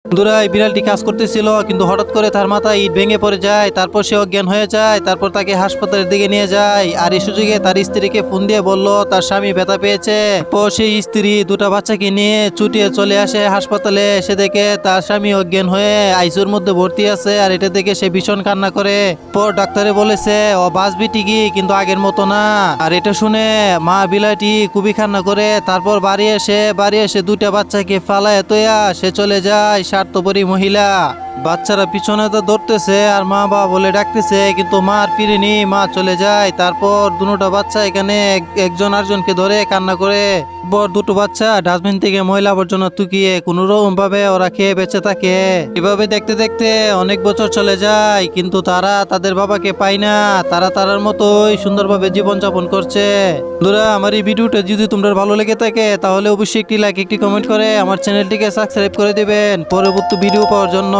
বন্ধুরা এই বিড়ালটি কাজ করতেছিল, কিন্তু হঠাৎ করে তার মাথায় ইট ভেঙে পড়ে যায়। তারপর সে অজ্ঞান হয়ে যায়। তারপর তাকে হাসপাতালের দিকে নিয়ে যায়। আর এই সুযোগে তার স্ত্রীকে ফোন দিয়ে বলল তার স্বামী ব্যথা পেয়েছে। পর সেই স্ত্রী দুটা বাচ্চাকে নিয়ে ছুটিয়ে চলে আসে হাসপাতালে। সে দেখে তার স্বামী অজ্ঞান হয়ে আইসিইউর মধ্যে ভর্তি আছে। আর এটা দেখে সে ভীষণ কান্না করে। পর ডাক্তারে বলেছে ও বাঁচবে ঠিকই, কিন্তু আগের মতো না। আর এটা শুনে মা বিলাইটি খুবই কান্না করে। তারপর বাড়ি এসে দুটা বাচ্চাকে ফালায় তোয়া সে চলে যায়। স্বার্থপরী মহিলা। বাচ্চারা পিছনে তো ধরতেছে আর মা বাবা বলে ডাকতেছে, কিন্তু মা আর ফিরেনি, মা চলে যায়। তারপর দুটো বাচ্চা এখানে একজন আরেকজনকে ধরে কান্না করে। পর দুটো বাচ্চা ডাস্টবিন থেকে ময়লা আবর্জনা তুকিয়ে কোনো রকম ভাবে ওরা খেয়ে বেঁচে থাকে। এভাবে দেখতে দেখতে অনেক বছর চলে যায়, কিন্তু তারা তাদের বাবাকে পায় না। তারা তারার মতোই সুন্দরভাবে জীবনযাপন করছে। বন্ধুরা আমার এই ভিডিওটা যদি তোমরা ভালো লেগে থাকে তাহলে অবশ্যই একটি লাইক একটি কমেন্ট করে আমার চ্যানেলটিকে সাবস্ক্রাইব করে দিবেন পরবর্তী ভিডিও পাওয়ার জন্য।